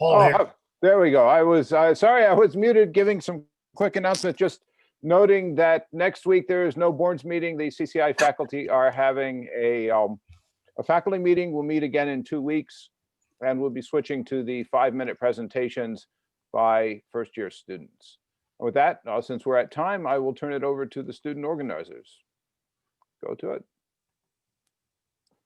Paul here. There we go. I was sorry, I was muted, giving some quick announcement, just noting that next week there is no boards meeting. The CCI faculty are having a faculty meeting. We'll meet again in 2 weeks, and we'll be switching to the 5-minute presentations by first-year students. And with that, since we're at time, I will turn it over to the student organizers. Go to it.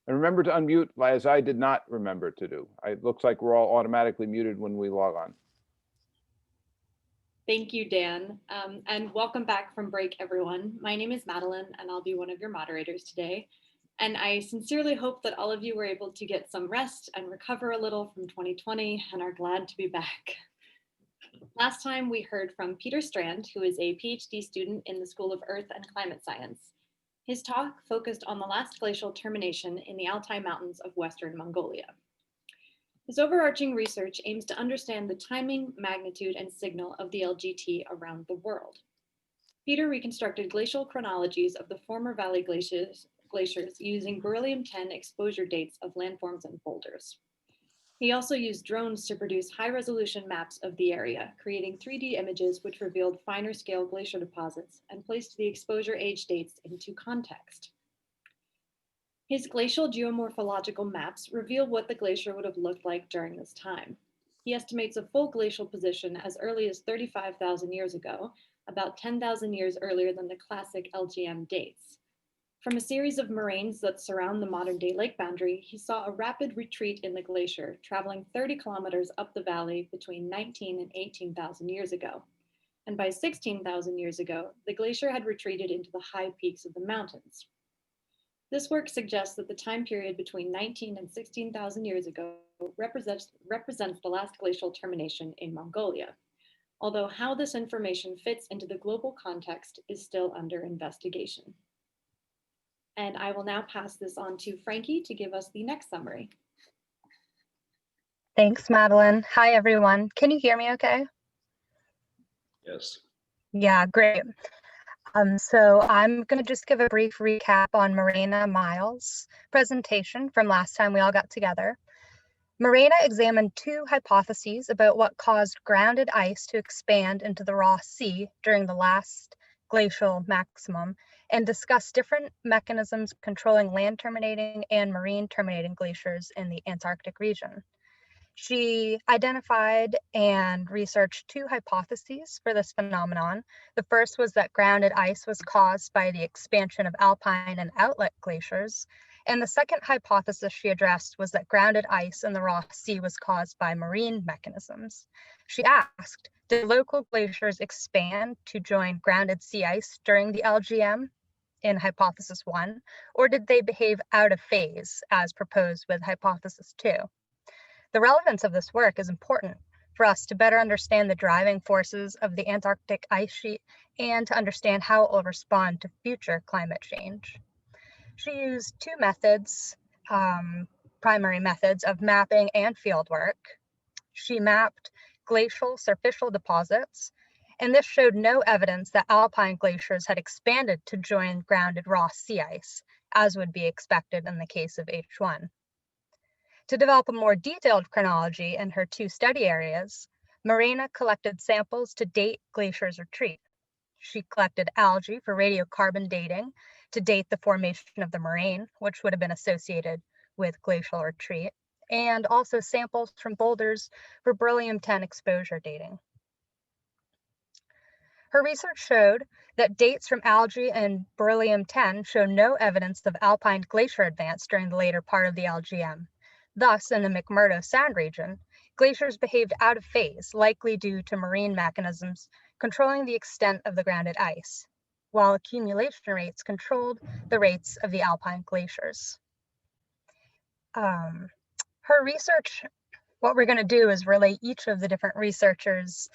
And remember to unmute, as I did not remember to do. It looks like we're all automatically muted when we log on. Thank you, Dan. And welcome back from break, everyone. My name is Madeline, and I'll be one of your moderators today. And I sincerely hope that all of you were able to get some rest and recover a little from 2020 and are glad to be back. Last time we heard from Peter Strand, who is a PhD student in the School of Earth and Climate Science. His talk focused on the last glacial termination in the Altai Mountains of Western Mongolia. His overarching research aims to understand the timing, magnitude, and signal of the LGT around the world. Peter reconstructed glacial chronologies of the former valley glaciers using beryllium-10 exposure dates of landforms and boulders. He also used drones to produce high-resolution maps of the area, creating 3D images which revealed finer-scale glacier deposits and placed the exposure age dates into context. His glacial geomorphological maps reveal what the glacier would have looked like during this time. He estimates a full glacial position as early as 35,000 years ago, about 10,000 years earlier than the classic LGM dates. From a series of moraines that surround the modern-day lake boundary, he saw a rapid retreat in the glacier, traveling 30 kilometers up the valley between 19 and 18,000 years ago. And by 16,000 years ago, the glacier had retreated into the high peaks of the mountains. This work suggests that the time period between 19 and 16,000 years ago represents the last glacial termination in Mongolia, although how this information fits into the global context is still under investigation. And I will now pass this on to Frankie to give us the next summary. Thanks, Madeline. Hi, everyone. Can you hear me okay? Yes. Yeah, great. So I'm going to just give a brief recap on Marina Miles' presentation from last time we all got together. Marina examined 2 hypotheses about what caused grounded ice to expand into the Ross Sea during the last glacial maximum, and discussed different mechanisms controlling land terminating and marine terminating glaciers in the Antarctic region. She identified and researched 2 hypotheses for this phenomenon. The first was that grounded ice was caused by the expansion of alpine and outlet glaciers. And the second hypothesis she addressed was that grounded ice in the Ross Sea was caused by marine mechanisms. She asked, did local glaciers expand to join grounded sea ice during the LGM in hypothesis 1, or did they behave out of phase as proposed with hypothesis 2? The relevance of this work is important for us to better understand the driving forces of the Antarctic ice sheet and to understand how it will respond to future climate change. She used 2 methods, primary methods of mapping and fieldwork. She mapped glacial surficial deposits, and this showed no evidence that alpine glaciers had expanded to join grounded Ross sea ice, as would be expected in the case of H1. To develop a more detailed chronology in her 2 study areas, Marina collected samples to date glaciers' retreat. She collected algae for radiocarbon dating to date the formation of the moraine, which would have been associated with glacial retreat, and also samples from boulders for beryllium-10 exposure dating. Her research showed that dates from algae and beryllium-10 show no evidence of alpine glacier advance during the later part of the LGM. Thus, in the McMurdo Sound region, glaciers behaved out of phase, likely due to marine mechanisms controlling the extent of the grounded ice, while accumulation rates controlled the rates of the alpine glaciers. Her research, what we're going to do is relate each of the different researchers'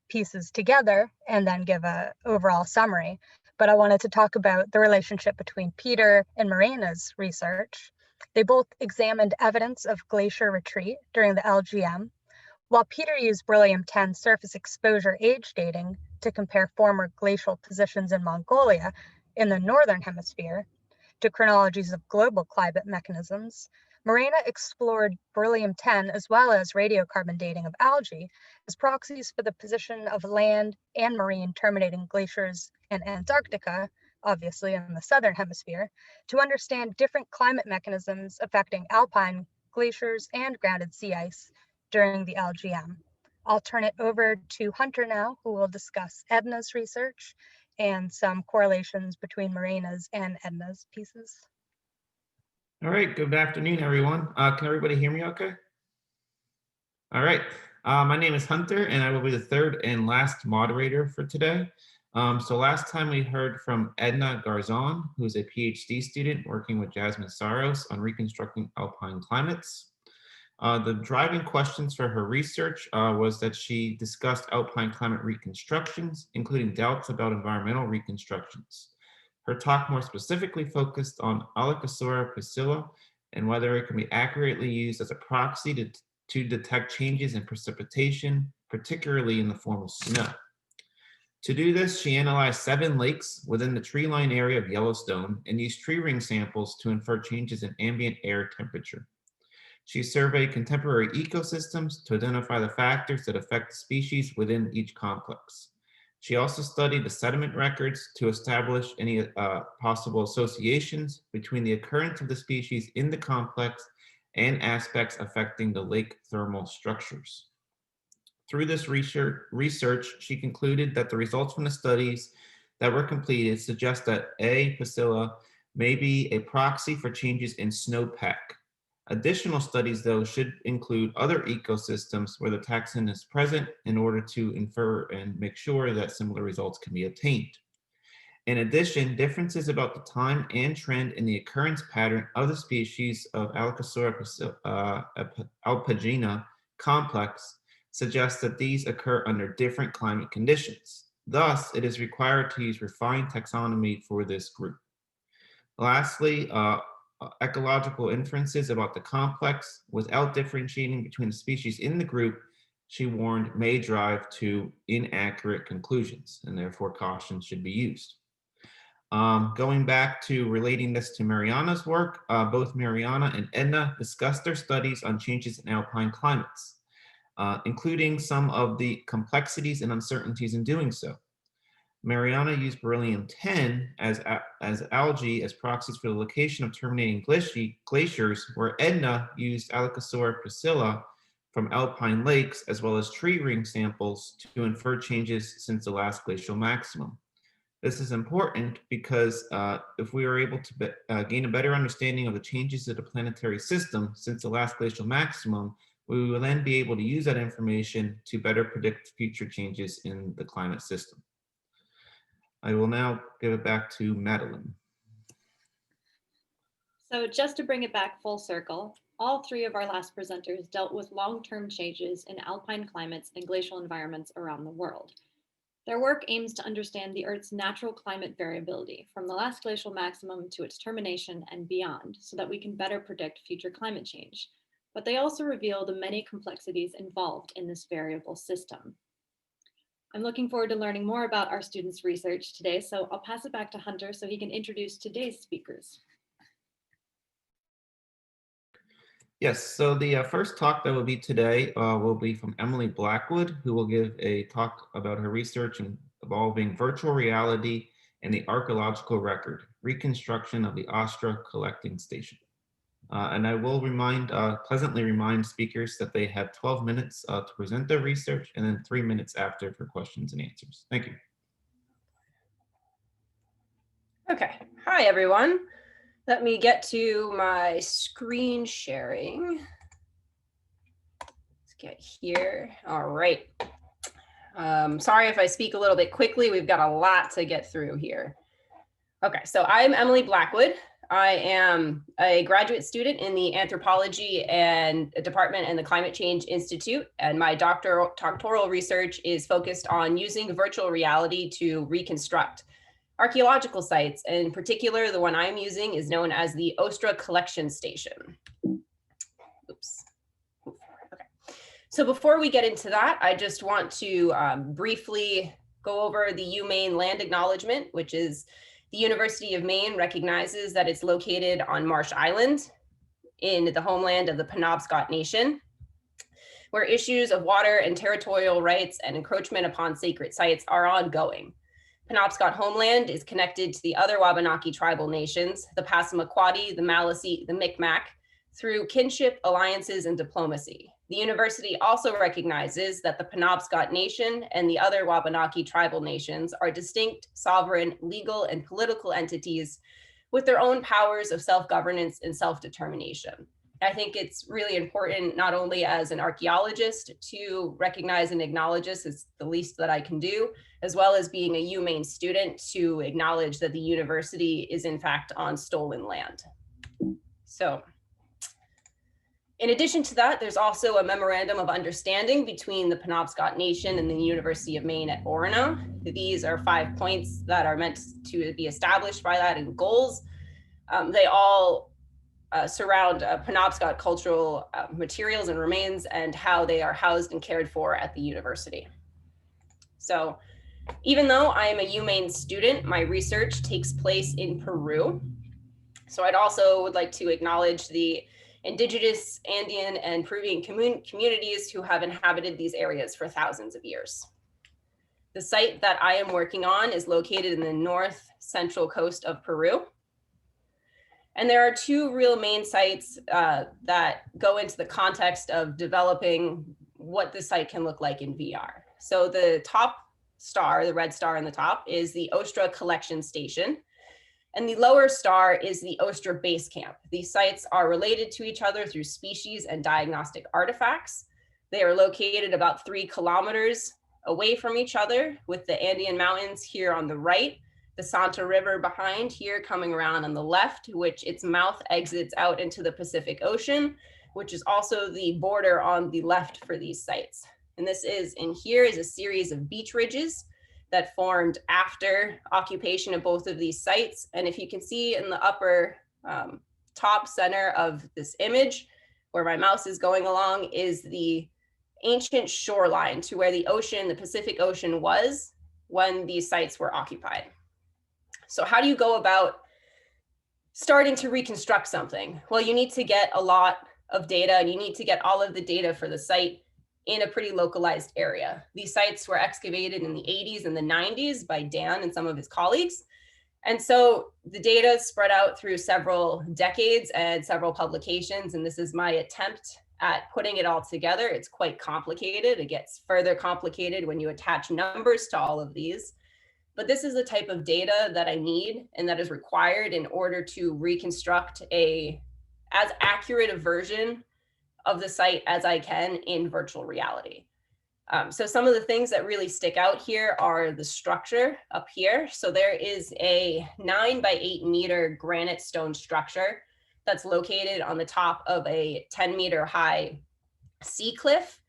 pieces together and then give an overall summary. But I wanted to talk about the relationship between Peter and Marina's research. They both examined evidence of glacier retreat during the LGM, while Peter used beryllium-10 surface exposure age dating to compare former glacial positions in Mongolia in the northern hemisphere to chronologies of global climate mechanisms. Morena explored beryllium-10 as well as radiocarbon dating of algae as proxies for the position of land and marine terminating glaciers and Antarctica, obviously in the southern hemisphere, to understand different climate mechanisms affecting alpine glaciers and grounded sea ice during the LGM. I'll turn it over to Hunter now, who will discuss Edna's research and some correlations between Morena's and Edna's pieces. All right, good afternoon, everyone. Can everybody hear me okay? All right, my name is Hunter, and I will be the third and last moderator for today. So last time we heard from Edna Garzon, who's a PhD student working with Jasmine Saros on reconstructing alpine climates. The driving questions for her research was that she discussed alpine climate reconstructions, including doubts about environmental reconstructions. Her talk more specifically focused on Alicosura pusilla and whether it can be accurately used as a proxy to detect changes in precipitation, particularly in the form of snow. To do this, she analyzed 7 lakes within the tree line area of Yellowstone and used tree ring samples to infer changes in ambient air temperature. She surveyed contemporary ecosystems to identify the factors that affect species within each complex. She also studied the sediment records to establish any possible associations between the occurrence of the species in the complex and aspects affecting the lake thermal structures. Through this research, she concluded that the results from the studies that were completed suggest that A. pusilla may be a proxy for changes in snowpack. Additional studies, though, should include other ecosystems where the taxon is present in order to infer and make sure that similar results can be obtained. In addition, differences about the time and trend in the occurrence pattern of the species of Alicosura alpagina complex suggest that these occur under different climate conditions. Thus, it is required to use refined taxonomy for this group. Lastly, ecological inferences about the complex without differentiating between the species in the group, she warned, may drive to inaccurate conclusions, and therefore caution should be used. Going back to relating this to Mariana's work, both Mariana and Edna discussed their studies on changes in alpine climates, including some of the complexities and uncertainties in doing so. Mariana used beryllium-10 as algae as proxies for the location of terminating glaciers, where Edna used Alicosura pusilla from alpine lakes, as well as tree ring samples to infer changes since the last glacial maximum. This is important because if we are able to gain a better understanding of the changes to the planetary system since the last glacial maximum, we will then be able to use that information to better predict future changes in the climate system. I will now give it back to Madeline. So just to bring it back full circle, all 3 of our last presenters dealt with long-term changes in alpine climates and glacial environments around the world. Their work aims to understand the Earth's natural climate variability from the last glacial maximum to its termination and beyond, so that we can better predict future climate change. But they also reveal the many complexities involved in this variable system. I'm looking forward to learning more about our students' research today, so I'll pass it back to Hunter so he can introduce today's speakers. Yes, so the first talk that will be today will be from Emily Blackwood, who will give a talk about her research involving virtual reality and the archaeological record, reconstruction of the Astra collecting station. And I will pleasantly remind speakers that they have 12 minutes to present their research and then 3 minutes after for questions and answers. Thank you. Okay, hi everyone. Let me get to my screen sharing. Let's get here. All right. Sorry if I speak a little bit quickly. We've got a lot to get through here. Okay, so I'm Emily Blackwood. I am a graduate student in the Anthropology and Department and the Climate Change Institute, and my doctoral research is focused on using virtual reality to reconstruct archaeological sites. In particular, the one I'm using is known as the Astra Collection Station. Oops. Okay. So before we get into that, I just want to briefly go over the Maine land acknowledgement, which is the University of Maine recognizes that it's located on Marsh Island in the homeland of the Penobscot Nation, where issues of water and territorial rights and encroachment upon sacred sites are ongoing. Penobscot homeland is connected to the other Wabanaki tribal nations, the Passamaquoddy, the Maliseet, the Micmac, through kinship, alliances, and diplomacy. The university also recognizes that the Penobscot Nation and the other Wabanaki tribal nations are distinct, sovereign, legal, and political entities with their own powers of self-governance and self-determination. I think it's really important, not only as an archaeologist, to recognize and acknowledge this as the least that I can do, as well as being a UMaine student to acknowledge that the university is in fact on stolen land. So, in addition to that, there's also a memorandum of understanding between the Penobscot Nation and the University of Maine at Orono. These are 5 points that are meant to be established by that in goals. They all surround Penobscot cultural materials and remains and how they are housed and cared for at the university. So even though I am a UMaine student, my research takes place in Peru. So I'd also would like to acknowledge the Indigenous, Andean, and Peruvian communities who have inhabited these areas for thousands of years. The site that I am working on is located in the north central coast of Peru. And there are 2 real main sites that go into the context of developing what the site can look like in VR. So the top star, the red star in the top, is the Ostra Collection Station. And the lower star is the Ostra Base Camp. These sites are related to each other through species and diagnostic artifacts. They are located about 3 kilometers away from each other, with the Andean Mountains here on the right, the Santa River behind here coming around on the left, which its mouth exits out into the Pacific Ocean, which is also the border on the left for these sites. And this is, in here is a series of beach ridges that formed after occupation of both of these sites. And if you can see in the upper top center of this image, where my mouse is going along, is the ancient shoreline to where the ocean, the Pacific Ocean, was when these sites were occupied. So how do you go about starting to reconstruct something? Well, you need to get a lot of data, and you need to get all of the data for the site in a pretty localized area. These sites were excavated in the 80s and the 90s by Dan and some of his colleagues. And so the data spread out through several decades and several publications. And this is my attempt at putting it all together. It's quite complicated. It gets further complicated when you attach numbers to all of these. But this is the type of data that I need and that is required in order to reconstruct as accurate a version of the site as I can in virtual reality. So some of the things that really stick out here are the structure up here. So there is a 9 by 8 meter granite stone structure that's located on the top of a 10-meter high sea cliff.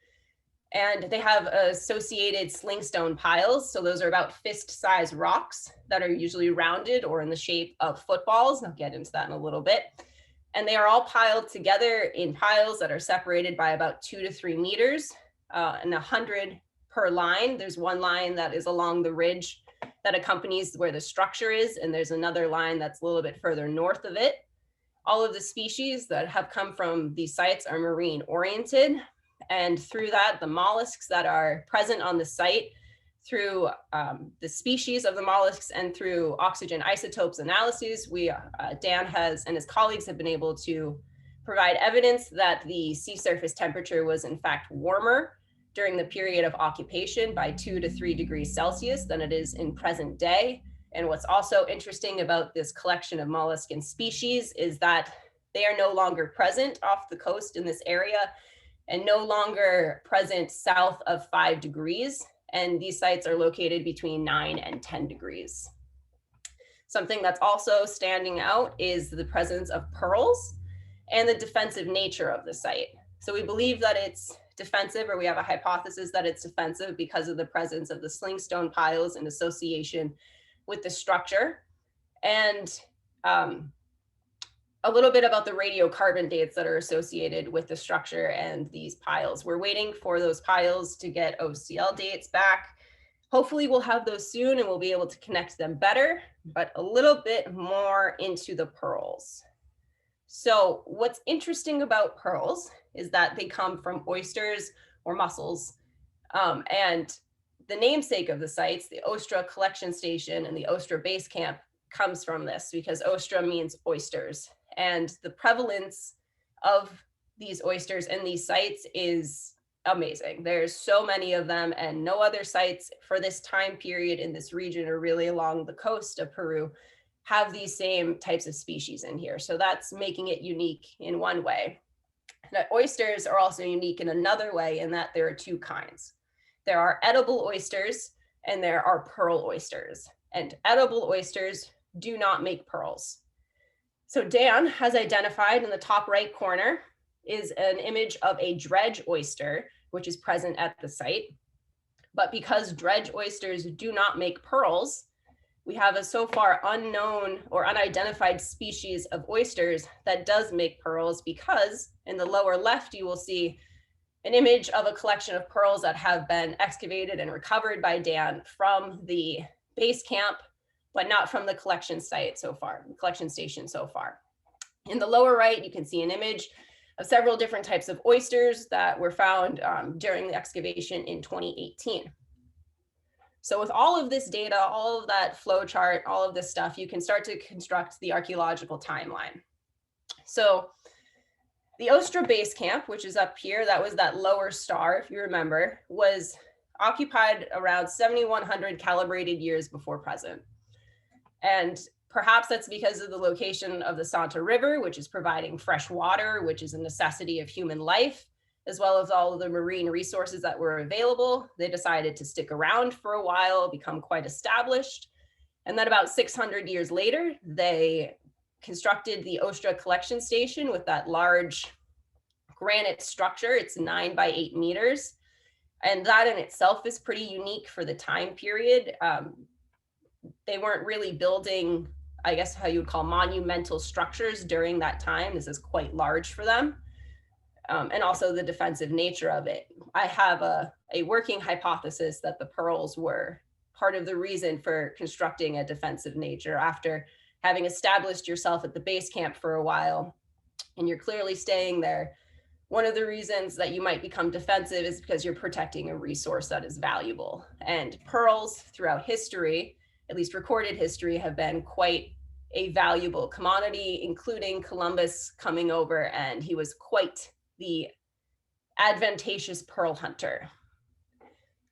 And they have associated slingstone piles. So those are about fist-sized rocks that are usually rounded or in the shape of footballs. I'll get into that in a little bit. And they are all piled together in piles that are separated by about 2 to 3 meters and 100 per line. There's one line that is along the ridge that accompanies where the structure is, and there's another line that's a little bit further north of it. All of the species that have come from these sites are marine oriented, and through that, the mollusks that are present on the site, through the species of the mollusks and through oxygen isotopes analyses, Dan and his colleagues have been able to provide evidence that the sea surface temperature was in fact warmer during the period of occupation by 2 to 3 degrees Celsius than it is in present day. And what's also interesting about this collection of molluscan species is that they are no longer present off the coast in this area and no longer present south of 5 degrees. And these sites are located between 9 and 10 degrees. Something that's also standing out is the presence of pearls and the defensive nature of the site. So we believe that it's defensive, or we have a hypothesis that it's defensive because of the presence of the slingstone piles in association with the structure. And a little bit about the radiocarbon dates that are associated with the structure and these piles. We're waiting for those piles to get OCL dates back. Hopefully we'll have those soon and we'll be able to connect them better, but a little bit more into the pearls. So what's interesting about pearls is that they come from oysters or mussels. And the namesake of the sites, the Ostra Collection Station and the Ostra Base Camp, comes from this because Ostra means oysters. And the prevalence of these oysters in these sites is amazing. There's so many of them, and no other sites for this time period in this region or really along the coast of Peru have these same types of species in here. So that's making it unique in one way. Now, oysters are also unique in another way in that there are two kinds. There are edible oysters and there are pearl oysters. And edible oysters do not make pearls. So Dan has identified in the top right corner is an image of a dredge oyster, which is present at the site. But because dredge oysters do not make pearls, we have a so far unknown or unidentified species of oysters that does make pearls, because in the lower left, you will see an image of a collection of pearls that have been excavated and recovered by Dan from the base camp, but not from the collection site so far, the collection station so far. In the lower right, you can see an image of several different types of oysters that were found during the excavation in 2018. So with all of this data, all of that flow chart, all of this stuff, you can start to construct the archaeological timeline. So the Ostra Base Camp, which is up here, that was that lower star, if you remember, was occupied around 7,100 calibrated years before present. And perhaps that's because of the location of the Santa River, which is providing fresh water, which is a necessity of human life, as well as all of the marine resources that were available. They decided to stick around for a while, become quite established. And then about 600 years later, they constructed the Ostra Collection Station with that large granite structure. It's 9 by 8 meters. And that in itself is pretty unique for the time period. They weren't really building, I guess how you would call monumental structures during that time. This is quite large for them. And also the defensive nature of it. I have a working hypothesis that the pearls were part of the reason for constructing a defensive nature. After having established yourself at the base camp for a while, and you're clearly staying there, one of the reasons that you might become defensive is because you're protecting a resource that is valuable. And pearls throughout history, at least recorded history, have been quite a valuable commodity, including Columbus coming over, and he was quite the advantageous pearl hunter.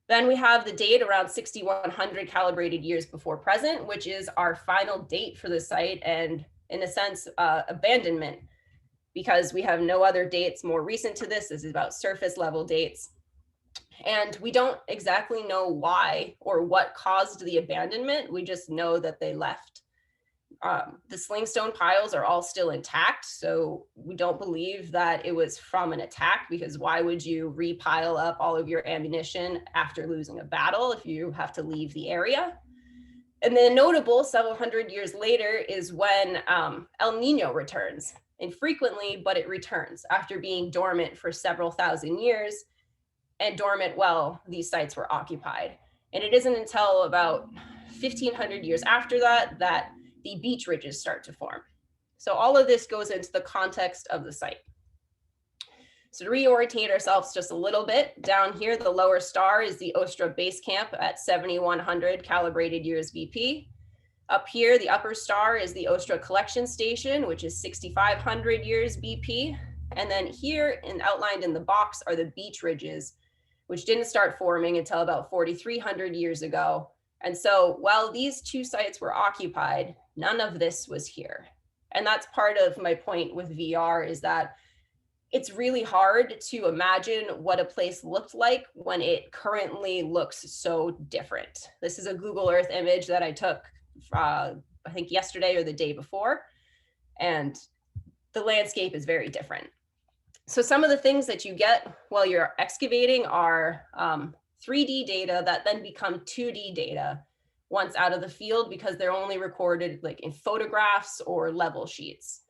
Then we have the date around 6,100 calibrated years before present, which is our final date for the site, and in a sense, abandonment, because we have no other dates more recent to this. This is about surface level dates. And we don't exactly know why or what caused the abandonment. We just know that they left. The slingstone piles are all still intact, so we don't believe that it was from an attack, because why would you repile up all of your ammunition after losing a battle if you have to leave the area? And then notable, several hundred years later, is when El Nino returns. Infrequently, but it returns after being dormant for several thousand years, and dormant while these sites were occupied. And it isn't until about 1,500 years after that that the beach ridges start to form. So all of this goes into the context of the site. So to reorientate ourselves just a little bit, down here, the lower star is the Ostra Base Camp at 7,100 calibrated years BP. Up here, the upper star is the Ostra Collection Station, which is 6,500 years BP. And then here, and outlined in the box, are the beach ridges, which didn't start forming until about 4,300 years ago. And so while these two sites were occupied, none of this was here. And that's part of my point with VR, is that it's really hard to imagine what a place looked like when it currently looks so different. This is a Google Earth image that I took, I think yesterday or the day before, and the landscape is very different. So some of the things that you get while you're excavating are 3D data that then become 2D data once out of the field, because they're only recorded like in photographs or level sheets.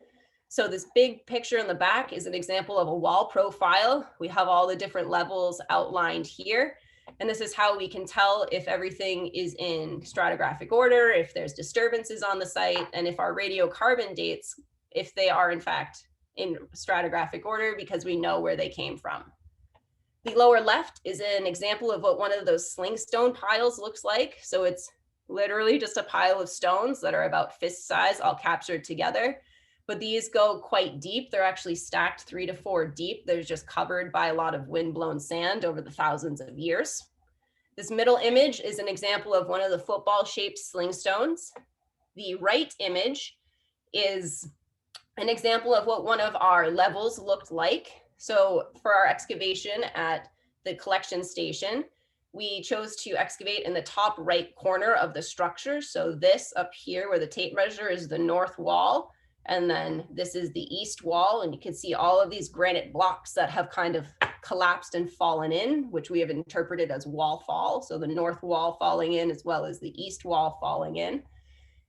So this big picture in the back is an example of a wall profile. We have all the different levels outlined here. And this is how we can tell if everything is in stratigraphic order, if there's disturbances on the site, and if our radiocarbon dates if they are in fact in stratigraphic order because we know where they came from. The lower left is an example of what one of those slingstone piles looks like. So it's literally just a pile of stones that are about fist size, all captured together. But these go quite deep. They're actually stacked 3 to 4 deep. They're just covered by a lot of windblown sand over the thousands of years. This middle image is an example of one of the football-shaped slingstones. The right image is an example of what one of our levels looked like. So for our excavation at the collection station, we chose to excavate in the top right corner of the structure. So this up here where the tape measure is the north wall, and then this is the east wall. And you can see all of these granite blocks that have kind of collapsed and fallen in, which we have interpreted as wall fall. So the north wall falling in as well as the east wall falling in.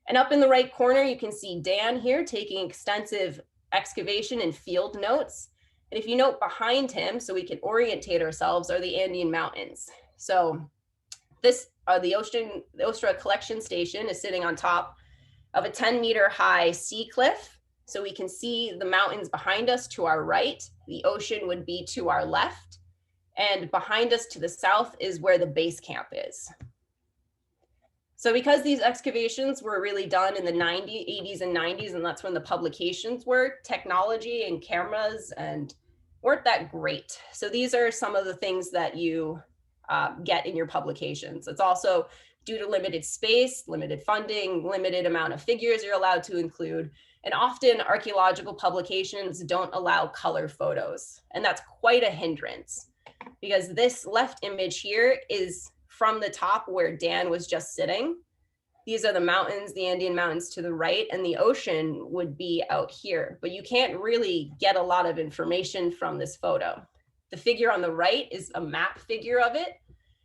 And up in the right corner, you can see Dan here taking extensive excavation and field notes. And if you note behind him, so we can orientate ourselves, are the Andean Mountains. So this, the Ostra collection station is sitting on top of a 10-meter high sea cliff. So we can see the mountains behind us to our right. The ocean would be to our left. And behind us to the south is where the base camp is. So because these excavations were really done in the 80s and 90s, and that's when the publications were, technology and cameras and weren't that great. So these are some of the things that you get in your publications. It's also due to limited space, limited funding, limited amount of figures you're allowed to include. And often archaeological publications don't allow color photos. And that's quite a hindrance because this left image here is from the top where Dan was just sitting. These are the mountains, the Andean Mountains to the right, and the ocean would be out here, but you can't really get a lot of information from this photo. The figure on the right is a map figure of it.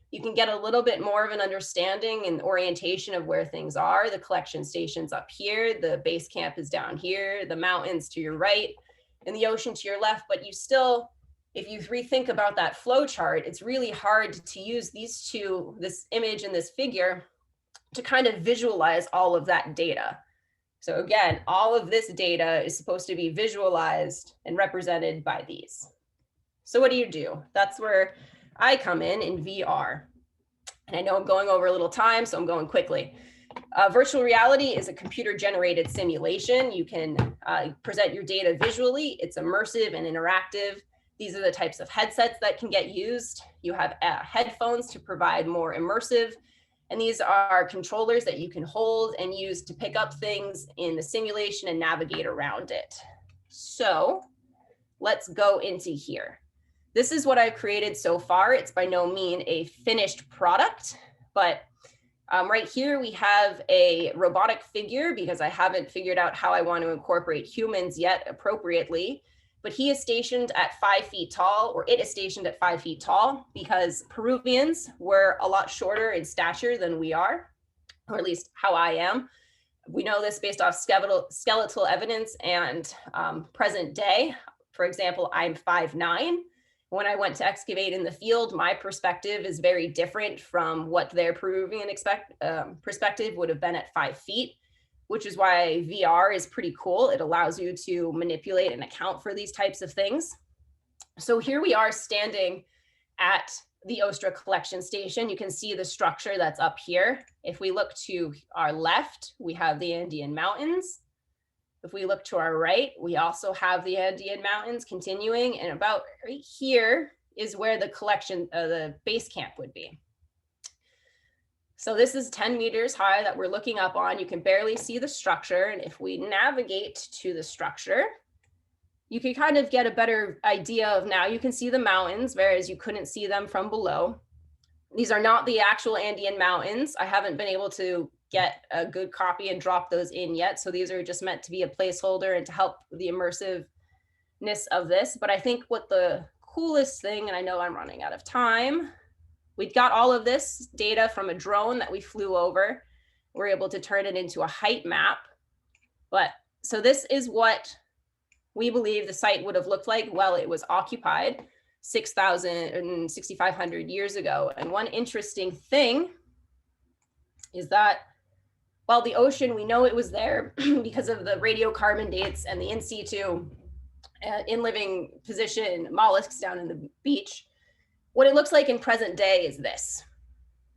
You can get a little bit more of an understanding and orientation of where things are. The collection station's up here, the base camp is down here, the mountains to your right, and the ocean to your left, but you still, if you rethink about that flow chart, it's really hard to use these two, this image and this figure, to kind of visualize all of that data. So again, all of this data is supposed to be visualized and represented by these. So what do? That's where I come in VR. And I know I'm going over a little time, so I'm going quickly. Virtual reality is a computer-generated simulation. You can present your data visually. It's immersive and interactive. These are the types of headsets that can get used. You have headphones to provide more immersive. And these are controllers that you can hold and use to pick up things in the simulation and navigate around it. So let's go into here. This is what I've created so far. It's by no means a finished product, but right here we have a robotic figure because I haven't figured out how I want to incorporate humans yet appropriately. But he is stationed at 5 feet tall, or it is stationed at 5 feet tall because Peruvians were a lot shorter in stature than we are, or at least how I am. We know this based off skeletal evidence and present day. For example, I'm 5'9". When I went to excavate in the field, my perspective is very different from what their Peruvian perspective would have been at 5 feet, which is why VR is pretty cool. It allows you to manipulate and account for these types of things. So here we are standing at the Ostra collection station. You can see the structure that's up here. If we look to our left, we have the Andean Mountains. If we look to our right, we also have the Andean Mountains continuing, and about right here is where the collection, the base camp would be. So this is 10 meters high that we're looking up on. You can barely see the structure. And if we navigate to the structure, you can kind of get a better idea of now you can see the mountains, whereas you couldn't see them from below. These are not the actual Andean Mountains. I haven't been able to get a good copy and drop those in yet. So these are just meant to be a placeholder and to help the immersiveness of this. But I think what the coolest thing, and I know I'm running out of time, we got all of this data from a drone that we flew over. We're able to turn it into a height map. But so this is what we believe the site would have looked like while it was occupied 6,000 and 6,500 years ago. And one interesting thing is that while the ocean, we know it was there because of the radiocarbon dates and the in situ in living position mollusks down in the beach. What it looks like in present day is this.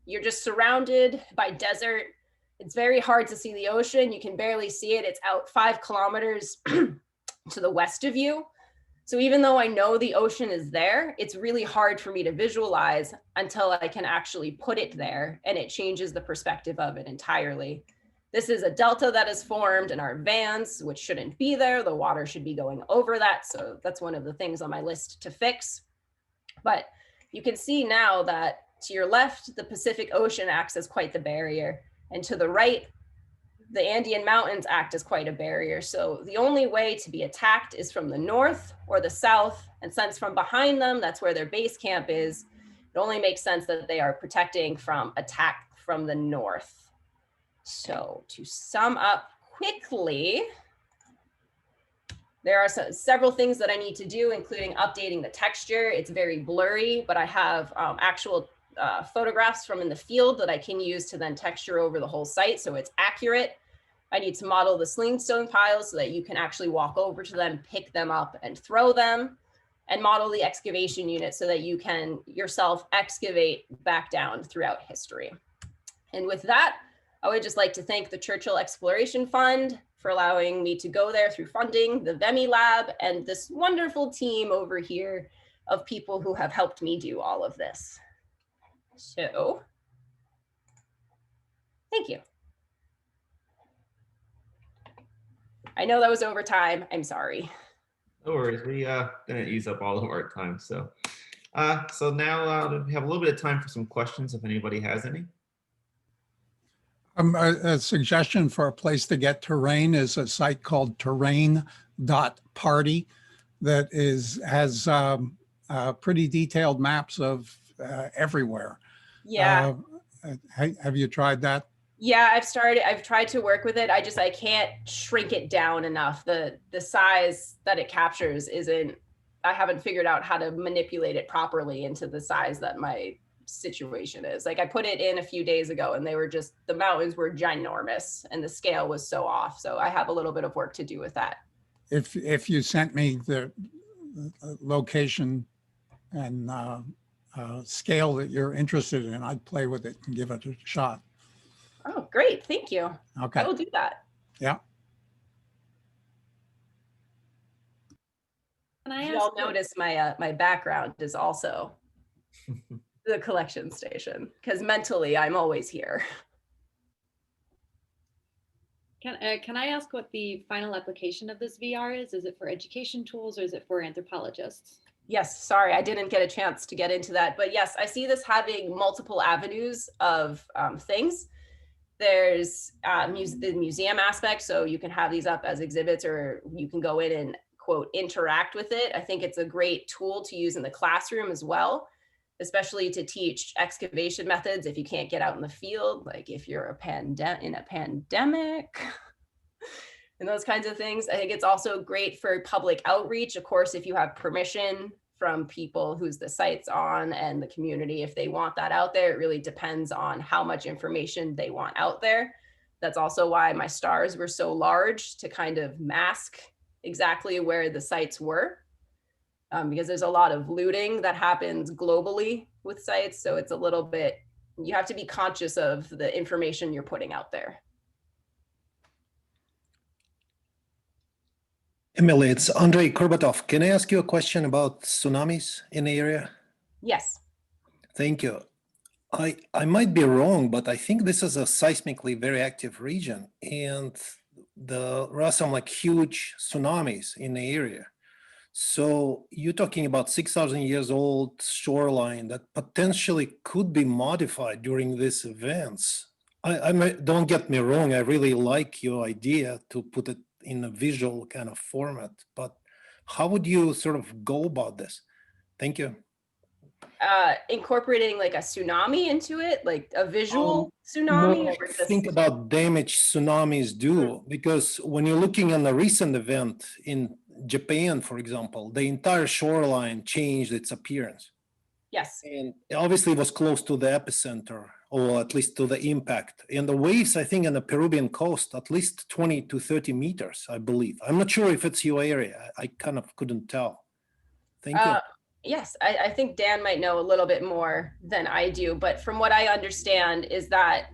You're just surrounded by desert. It's very hard to see the ocean. You can barely see it. It's out 5 kilometers to the west of you. So even though I know the ocean is there, it's really hard for me to visualize until I can actually put it there, and it changes the perspective of it entirely. This is a delta that is formed in our vans, which shouldn't be there. The water should be going over that. So that's one of the things on my list to fix. But you can see now that to your left, the Pacific Ocean acts as quite the barrier. And to the right, the Andean Mountains act as quite a barrier. So the only way to be attacked is from the north or the south. And since from behind them, that's where their base camp is, it only makes sense that they are protecting from attack from the north. So to sum up quickly, there are several things that I need to do, including updating the texture. It's very blurry, but I have actual photographs from in the field that I can use to then texture over the whole site so it's accurate. I need to model the slingstone piles so that you can actually walk over to them, pick them up and throw them, and model the excavation unit so that you can yourself excavate back down throughout history. And with that, I would just like to thank the Churchill Exploration Fund for allowing me to go there through funding, the VEMI Lab, and this wonderful team over here of people who have helped me do all of this. So, thank you. I know that was over time. I'm sorry. No worries. We didn't use up all of our time. So now we have a little bit of time for some questions if anybody has any. A suggestion for a place to get terrain is a site called terrain.party that has pretty detailed maps of everywhere. Yeah. Have you tried that? Yeah, I've tried to work with it. I can't shrink it down enough. The size that it captures I haven't figured out how to manipulate it properly into the size that my situation is. Like I put it in a few days ago and the mountains were ginormous and the scale was so off. So I have a little bit of work to do with that. If you sent me the location and scale that you're interested in, I'd play with it and give it a shot. Oh, great. Thank you. Okay. I will do that. Yeah. Can I Y'all ask? notice my background is also the collection station because mentally I'm always here. Can I ask what the final application of this VR is? Is it for education tools or is it for anthropologists? Yes, sorry, I didn't get a chance to get into that, but yes, I see this having multiple avenues of things. There's the museum aspect, so you can have these up as exhibits or you can go in and quote interact with it. I think it's a great tool to use in the classroom as well, especially to teach excavation methods if you can't get out in the field, like if you're in a pandemic and those kinds of things. I think it's also great for public outreach. Of course, if you have permission from people who's the site's on and the community, if they want that out there, it really depends on how much information they want out there. That's also why my stars were so large to kind of mask exactly where the sites were. Because there's a lot of looting that happens globally with sites. So it's a little bit, you have to be conscious of the information you're putting out there. Emily, it's Andrei Kurbatov. Can I ask you a question about tsunamis in the area? Yes. Thank you. I might be wrong, but I think this is a seismically very active region and there are some like huge tsunamis in the area. So you're talking about 6,000 years old shoreline that potentially could be modified during these events. Don't get me wrong, I really like your idea to put it in a visual kind of format, but how would you sort of go about this? Thank you. Incorporating like a tsunami into it, like a visual tsunami? No, Or just... think about damage tsunamis do, because when you're looking at a recent event in Japan, for example, the entire shoreline changed its appearance. Yes. And obviously it was close to the epicenter, or at least to the impact. And the waves, I think, on the Peruvian coast, at least 20 to 30 meters, I believe. I'm not sure if it's your area. I kind of couldn't tell. Thank you. Yes, I think Dan might know a little bit more than I do, but from what I understand is that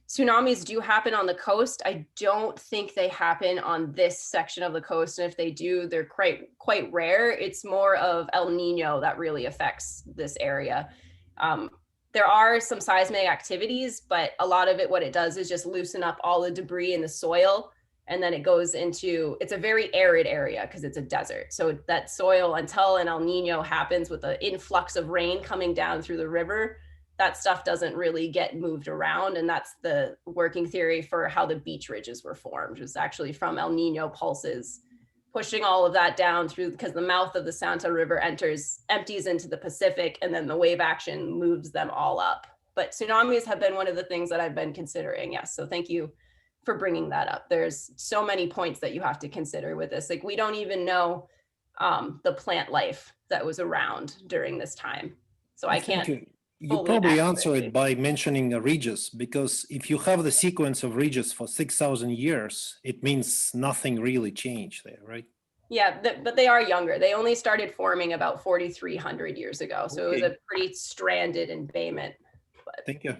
tsunamis do happen on the coast. I don't think they happen on this section of the coast, and if they do, they're quite rare. It's more of El Nino that really affects this area. There are some seismic activities, but a lot of it, what it does is just loosen up all the debris in the soil, and then it goes into, it's a very arid area because it's a desert. So that soil, until an El Nino happens with the influx of rain coming down through the river, that stuff doesn't really get moved around. And that's the working theory for how the beach ridges were formed. It was actually from El Nino pulses, pushing all of that down through, because the mouth of the Santa River empties into the Pacific, and then the wave action moves them all up. But tsunamis have been one of the things that I've been considering. Yes, so thank you for bringing that up. There's so many points that you have to consider with this. Like, we don't even know the plant life that was around during this time. So I can't. You probably answer it by mentioning ridges, because if you have the sequence of ridges for 6,000 years, it means nothing really changed there, right? Yeah, but they are younger. They only started forming about 4,300 years ago. So it was a pretty stranded embayment. But. Thank you.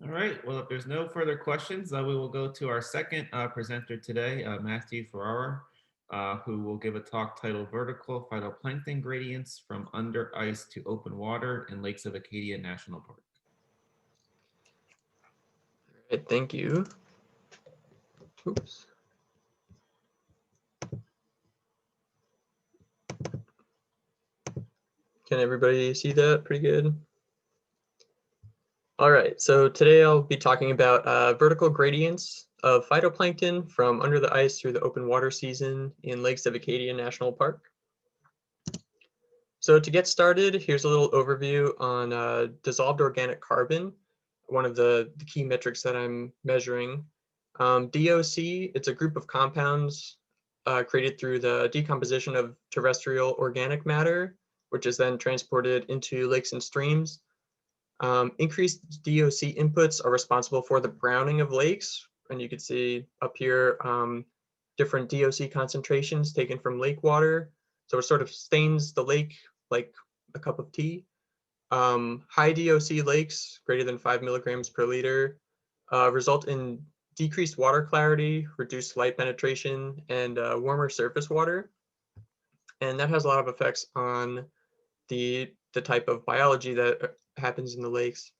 All right, well, if there's no further questions, we will go to our second presenter today, Matthew Farragher, who will give a talk titled Vertical Phytoplankton Gradients from Under Ice to Open Water in Lakes of Acadia National Park. All right, thank you. Oops. Can everybody see that pretty good? All right, so today I'll be talking about vertical gradients of phytoplankton from under the ice through the open water season in Lakes of Acadia National Park. So to get started, here's a little overview on dissolved organic carbon, one of the key metrics that I'm measuring. DOC, it's a group of compounds created through the decomposition of terrestrial organic matter, which is then transported into lakes and streams. Increased DOC inputs are responsible for the browning of lakes, and you can see up here different DOC concentrations taken from lake water. So it sort of stains the lake like a cup of tea. High DOC lakes, greater than 5 milligrams per liter, result in decreased water clarity, reduced light penetration, and warmer surface water. And that has a lot of effects on the type of biology that happens in the lakes.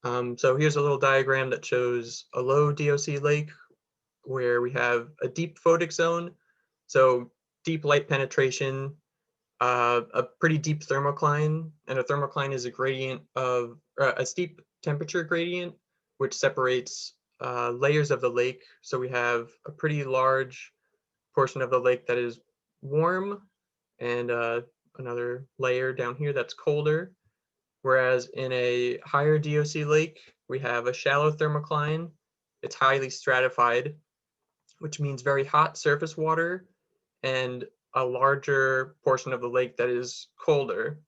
So here's a little diagram that shows a low DOC lake where we have a deep photic zone. So deep light penetration, a pretty deep thermocline, and a thermocline is a gradient of a steep temperature gradient, which separates layers of the lake. So we have a pretty large portion of the lake that is warm, and another layer down here that's colder. Whereas in a higher DOC lake, we have a shallow thermocline. It's highly stratified, which means very hot surface water, and a larger portion of the lake that is colder,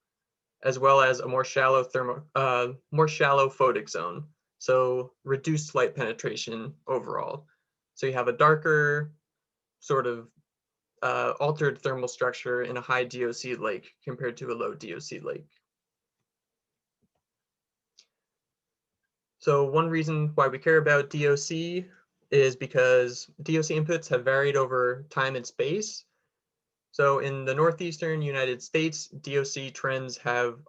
as well as a more shallow photic zone. So reduced light penetration overall. So you have a darker sort of altered thermal structure in a high DOC lake compared to a low DOC lake. So one reason why we care about DOC is because DOC inputs have varied over time and space. So in the northeastern United States, DOC trends have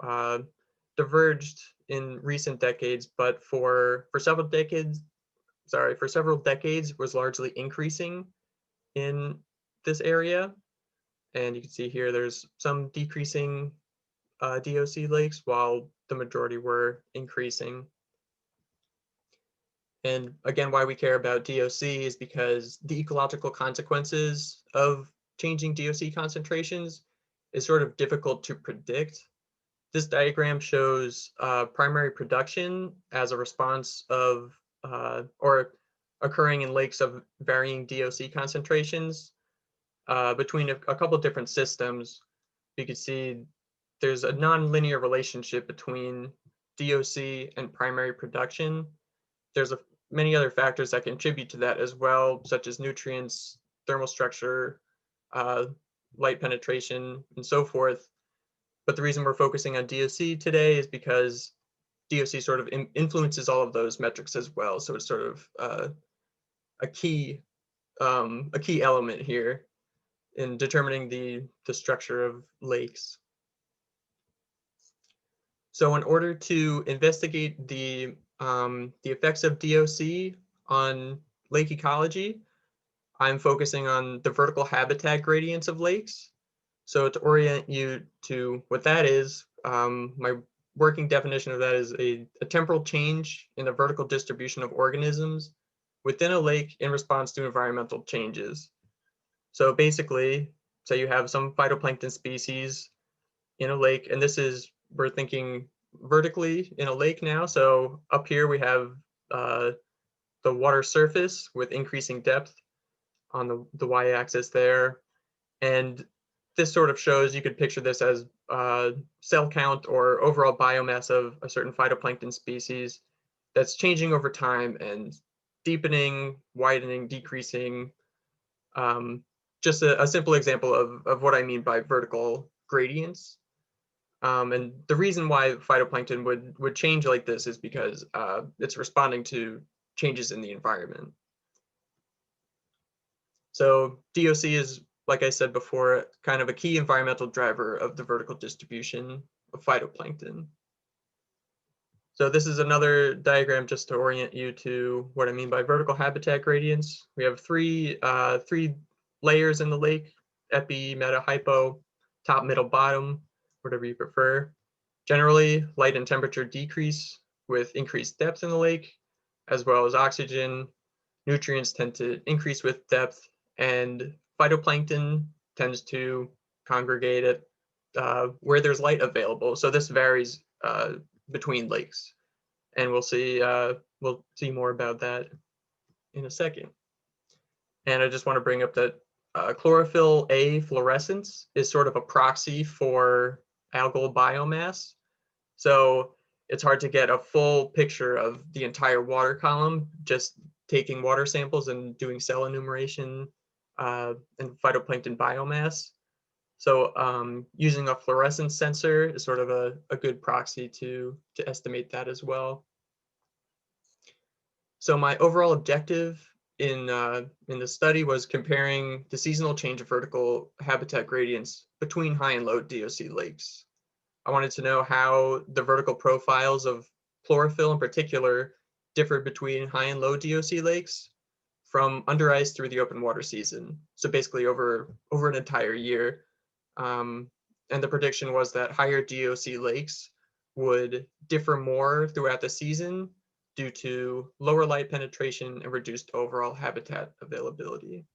diverged in recent decades, but for several decades was largely increasing in this area. And you can see here there's some decreasing DOC lakes while the majority were increasing. And again, why we care about DOC is because the ecological consequences of changing DOC concentrations is sort of difficult to predict. This diagram shows primary production as a response of or occurring in lakes of varying DOC concentrations. between a couple different systems, you can see there's a non-linear relationship between DOC and primary production. There's many other factors that contribute to that as well, such as nutrients, thermal structure, light penetration, and so forth. But the reason we're focusing on DOC today is because DOC sort of influences all of those metrics as well. So it's sort of a key element here in determining the structure of lakes. So in order to investigate the effects of DOC on lake ecology, I'm focusing on the vertical habitat gradients of lakes. So to orient you to what that is, my working definition of that is a temporal change in the vertical distribution of organisms within a lake in response to environmental changes. So basically, say you have some phytoplankton species in a lake, and this is, we're thinking vertically in a lake now. So up here we have the water surface with increasing depth on the y-axis there. And this sort of shows, you could picture this as cell count or overall biomass of a certain phytoplankton species that's changing over time and deepening, widening, decreasing. Just a simple example of what I mean by vertical gradients. And the reason why phytoplankton would change like this is because it's responding to changes in the environment. So DOC is, like I said before, kind of a key environmental driver of the vertical distribution of phytoplankton. So this is another diagram just to orient you to what I mean by vertical habitat gradients. We have three layers in the lake: epi, meta, hypo, top, middle, bottom, whatever you prefer. Generally, light and temperature decrease with increased depth in the lake, as well as oxygen. Nutrients tend to increase with depth, and phytoplankton tends to congregate at where there's light available. So this varies between lakes, and we'll see more about that in a second. And I just want to bring up that chlorophyll A fluorescence is sort of a proxy for algal biomass. So it's hard to get a full picture of the entire water column just taking water samples and doing cell enumeration and phytoplankton biomass. So using a fluorescence sensor is sort of a good proxy to estimate that as well. So my overall objective in the study was comparing the seasonal change of vertical habitat gradients between high and low DOC lakes. I wanted to know how the vertical profiles of chlorophyll in particular differed between high and low DOC lakes from under ice through the open water season. So basically over an entire year. And the prediction was that higher DOC lakes would differ more throughout the season due to lower light penetration and reduced overall habitat availability.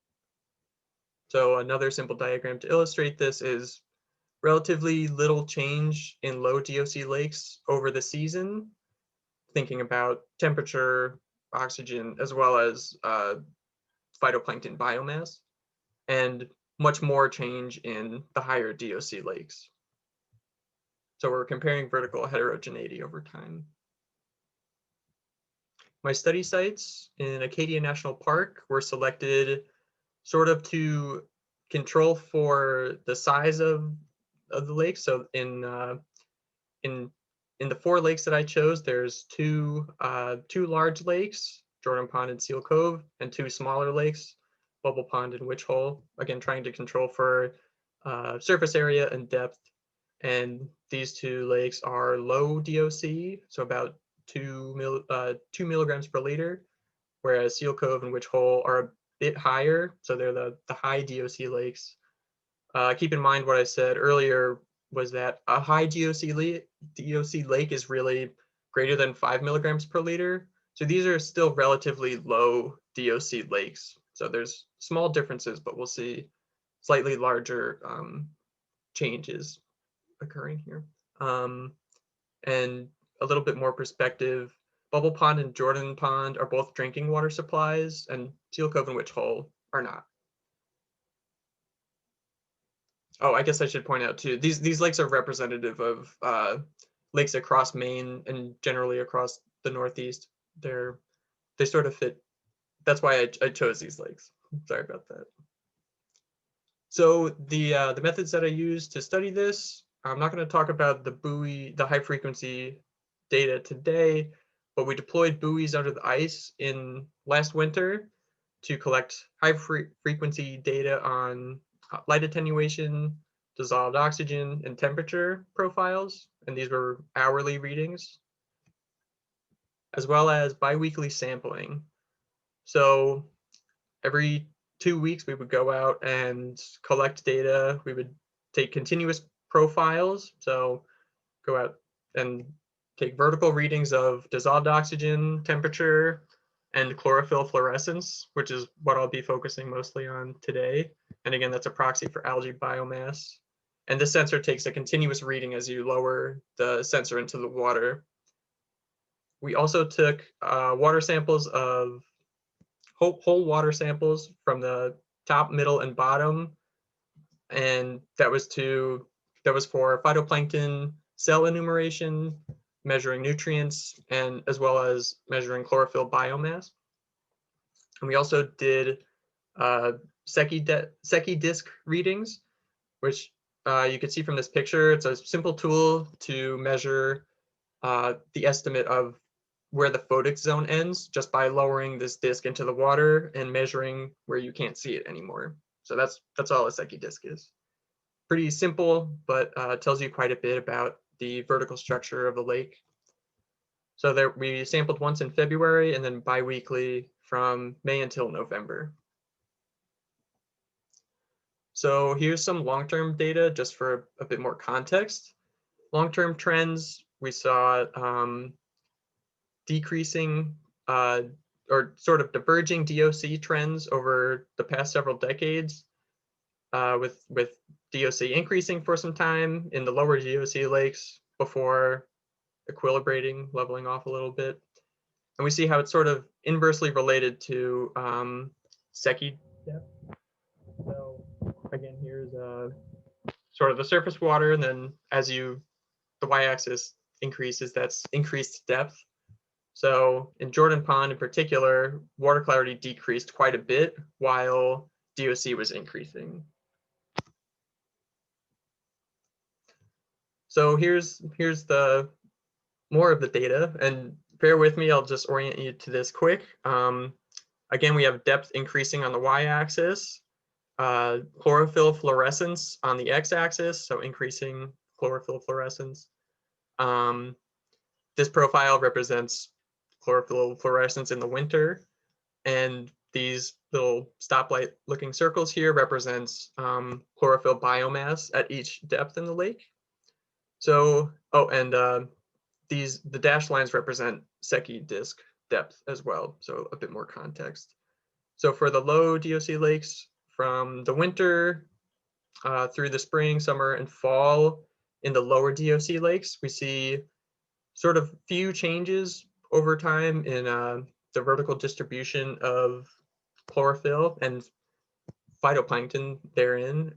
So another simple diagram to illustrate this is relatively little change in low DOC lakes over the season, thinking about temperature, oxygen, as well as phytoplankton biomass, and much more change in the higher DOC lakes. So we're comparing vertical heterogeneity over time. My study sites in Acadia National Park were selected sort of to control for the size of the lake. So in the 4 lakes that I chose, there's two large lakes, Jordan Pond and Seal Cove, and 2 smaller lakes, Bubble Pond and Witch Hole. Again, trying to control for surface area and depth. And these 2 lakes are low DOC, so about 2 milligrams per liter, whereas Seal Cove and Witch Hole are a bit higher, so they're the high DOC lakes. Keep in mind what I said earlier was that a high DOC lake is really greater than 5 milligrams per liter. So these are still relatively low DOC lakes. So there's small differences, but we'll see slightly larger changes occurring here. And a little bit more perspective, Bubble Pond and Jordan Pond are both drinking water supplies, and Seal Cove and Witch Hole are not. Oh, I guess I should point out too, these lakes are representative of lakes across Maine and generally across the Northeast. They sort of fit. That's why I chose these lakes. Sorry about that. So the methods that I use to study this, I'm not going to talk about the high frequency data today, but we deployed buoys under the ice in last winter to collect high frequency data on light attenuation, dissolved oxygen, and temperature profiles. And these were hourly readings, as well as biweekly sampling. So every 2 weeks, we would go out and collect data. We would take continuous profiles. So go out and take vertical readings of dissolved oxygen, temperature, and chlorophyll fluorescence, which is what I'll be focusing mostly on today. And again, that's a proxy for algae biomass. And this sensor takes a continuous reading as you lower the sensor into the water. We also took water samples of whole water samples from the top, middle, and bottom, and that was for phytoplankton cell enumeration, measuring nutrients, and as well as measuring chlorophyll biomass. And we also did Secchi disk readings, which you can see from this picture. It's a simple tool to measure the estimate of where the photic zone ends just by lowering this disk into the water and measuring where you can't see it anymore. So that's all a Secchi disk is. Pretty simple, but tells you quite a bit about the vertical structure of the lake. So there, we sampled once in February and then biweekly from May until November. So here's some long-term data just for a bit more context. Long-term trends, we saw decreasing or sort of diverging DOC trends over the past several decades, with DOC increasing for some time in the lower DOC lakes before equilibrating, leveling off a little bit. And we see how it's sort of inversely related to Secchi depth. So again, here's sort of the surface water, and then as the y-axis increases, that's increased depth. So in Jordan Pond in particular, water clarity decreased quite a bit while DOC was increasing. So here's the more of the data, and bear with me, I'll just orient you to this quick. Again, we have depth increasing on the y-axis, chlorophyll fluorescence on the x-axis, so increasing chlorophyll fluorescence. This profile represents chlorophyll fluorescence in the winter, and these little stoplight looking circles here represents chlorophyll biomass at each depth in the lake. So, the dashed lines represent Secchi disk depth as well, so a bit more context. So for the low DOC lakes, from the winter through the spring, summer, and fall in the lower DOC lakes, we see sort of few changes over time in the vertical distribution of chlorophyll and phytoplankton therein,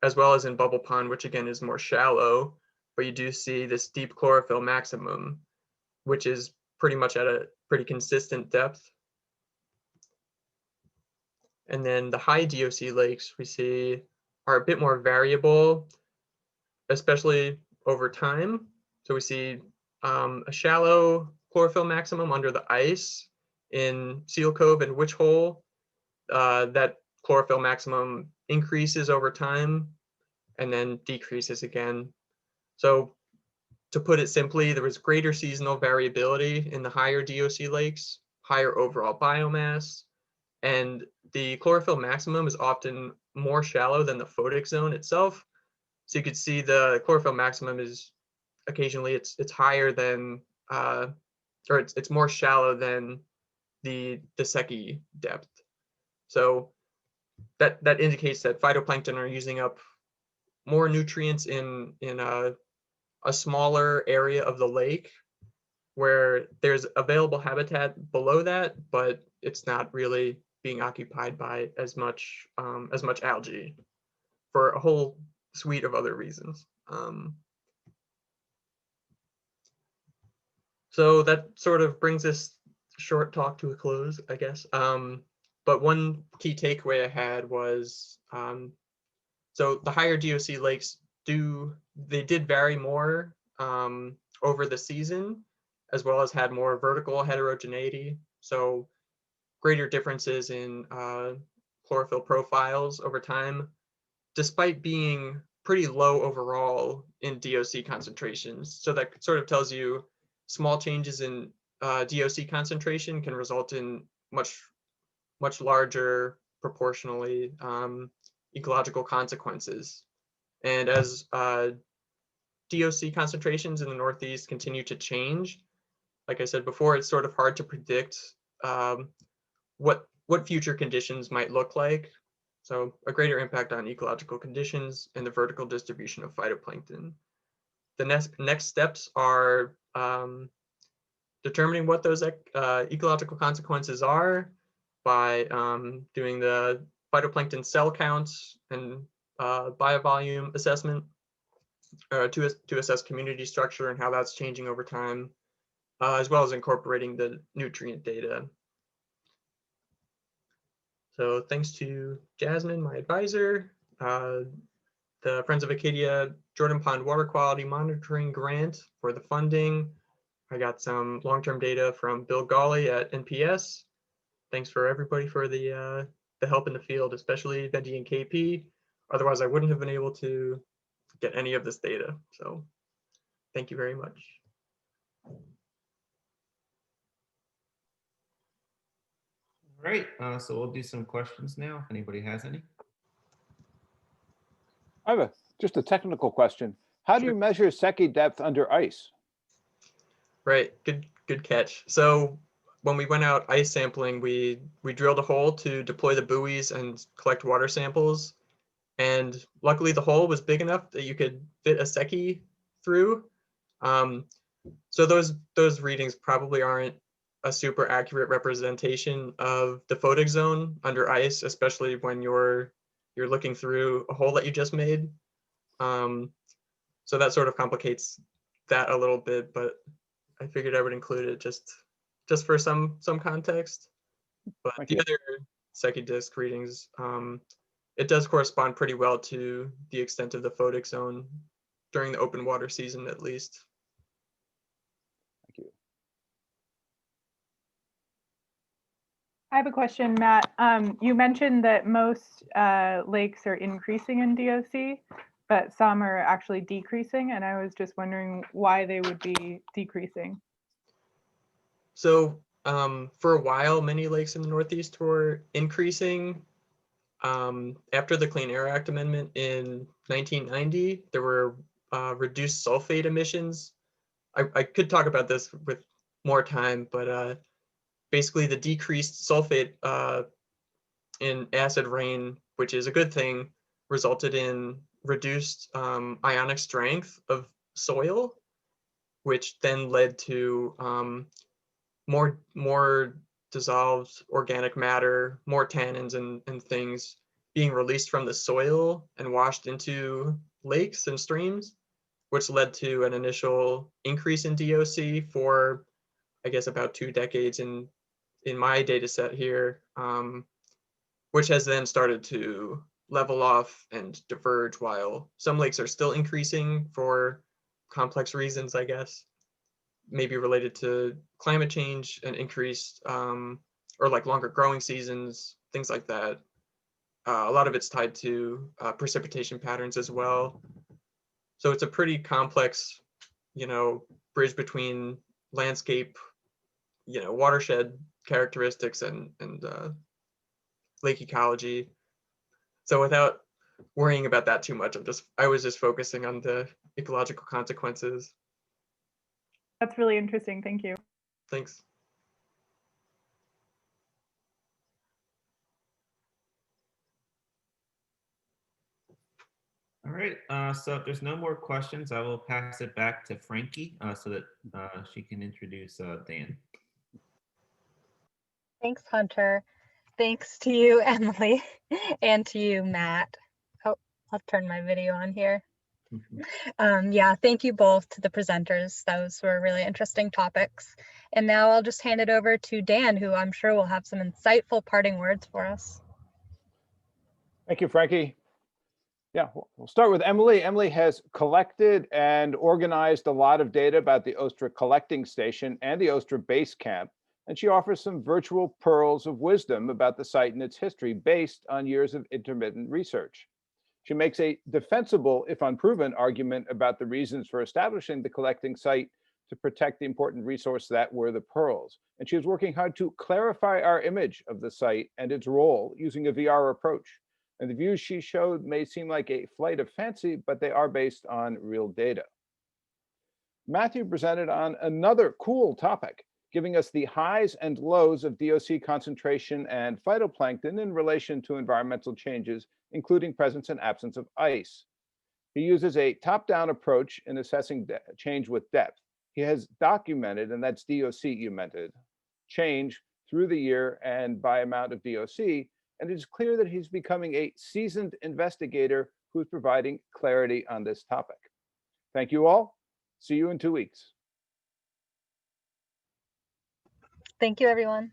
as well as in Bubble Pond, which again is more shallow, but you do see this deep chlorophyll maximum, which is pretty much at a pretty consistent depth. And then the high DOC lakes we see are a bit more variable, especially over time. So we see a shallow chlorophyll maximum under the ice in Seal Cove and Witch Hole. That chlorophyll maximum increases over time and then decreases again. So to put it simply, there was greater seasonal variability in the higher DOC lakes, higher overall biomass, and the chlorophyll maximum is often more shallow than the photic zone itself. So you could see the chlorophyll maximum is occasionally it's higher than or it's more shallow than the Secchi depth. So that indicates that phytoplankton are using up more nutrients in a smaller area of the lake where there's available habitat below that, but it's not really being occupied by as much algae. for a whole suite of other reasons. So that sort of brings this short talk to a close, I guess. But one key takeaway I had was, so the higher DOC lakes did vary more over the season, as well as had more vertical heterogeneity. So greater differences in chlorophyll profiles over time, despite being pretty low overall in DOC concentrations. So that sort of tells you small changes in DOC concentration can result in much larger proportionally ecological consequences. And as DOC concentrations in the Northeast continue to change, like I said before, it's sort of hard to predict what future conditions might look like. So a greater impact on ecological conditions and the vertical distribution of phytoplankton. The next steps are determining what those ecological consequences are by doing the phytoplankton cell counts and biovolume assessment to assess community structure and how that's changing over time, as well as incorporating the nutrient data. So thanks to Jasmine, my advisor, the Friends of Acadia Jordan Pond Water Quality Monitoring Grant for the funding. I got some long-term data from Bill Gawley at NPS. Thanks for everybody for the help in the field, especially Benji and KP. Otherwise, I wouldn't have been able to get any of this data. So thank you very much. All right, so we'll do some questions now, if anybody has any. I have just a technical question. How do you measure Secchi depth under ice? Right, good catch. So when we went out ice sampling, we drilled a hole to deploy the buoys and collect water samples. And luckily the hole was big enough that you could fit a Secchi through. So those readings probably aren't a super accurate representation of the photic zone under ice, especially when you're looking through a hole that you just made. So that sort of complicates that a little bit, but I figured I would include it just for some context. But the other Secchi disk readings, it does correspond pretty well to the extent of the photic zone during the open water season, at least. Thank you. I have a question, Matt. You mentioned that most lakes are increasing in DOC, but some are actually decreasing, and I was just wondering why they would be decreasing. So for a while, many lakes in the Northeast were increasing. After the Clean Air Act amendment in 1990, there were reduced sulfate emissions. I could talk about this with more time, but basically the decreased sulfate in acid rain, which is a good thing, resulted in reduced ionic strength of soil, which then led to more dissolved organic matter, more tannins and things being released from the soil and washed into lakes and streams, which led to an initial increase in DOC for, I guess, about 2 decades in my data set here, which has then started to level off and diverge, while some lakes are still increasing for complex reasons, I guess, maybe related to climate change and increased or like longer growing seasons, things like that. A lot of it's tied to precipitation patterns as well. So it's a pretty complex, bridge between landscape, watershed characteristics and lake ecology. So without worrying about that too much, I was just focusing on the ecological consequences. That's really interesting. Thank you. Thanks. All right, so if there's no more questions, I will pass it back to Frankie so that she can introduce Dan. Thanks, Hunter. Thanks to you, Emily, and to you, Matt. Oh, I'll turn my video on here. Yeah, thank you both to the presenters. Those were really interesting topics. And now I'll just hand it over to Dan, who I'm sure will have some insightful parting words for us. Thank you, Frankie. Yeah, we'll start with Emily. Emily has collected and organized a lot of data about the Ostra collecting station and the Ostra base camp, and she offers some virtual pearls of wisdom about the site and its history based on years of intermittent research. She makes a defensible, if unproven, argument about the reasons for establishing the collecting site to protect the important resource that were the pearls. And she is working hard to clarify our image of the site and its role using a VR approach. And the views she showed may seem like a flight of fancy, but they are based on real data. Matthew presented on another cool topic, giving us the highs and lows of DOC concentration and phytoplankton in relation to environmental changes, including presence and absence of ice. He uses a top-down approach in assessing change with depth. He has documented, and that's documented, change through the year and by amount of DOC, and it is clear that he's becoming a seasoned investigator who's providing clarity on this topic. Thank you all. See you in 2 weeks. Thank you, everyone.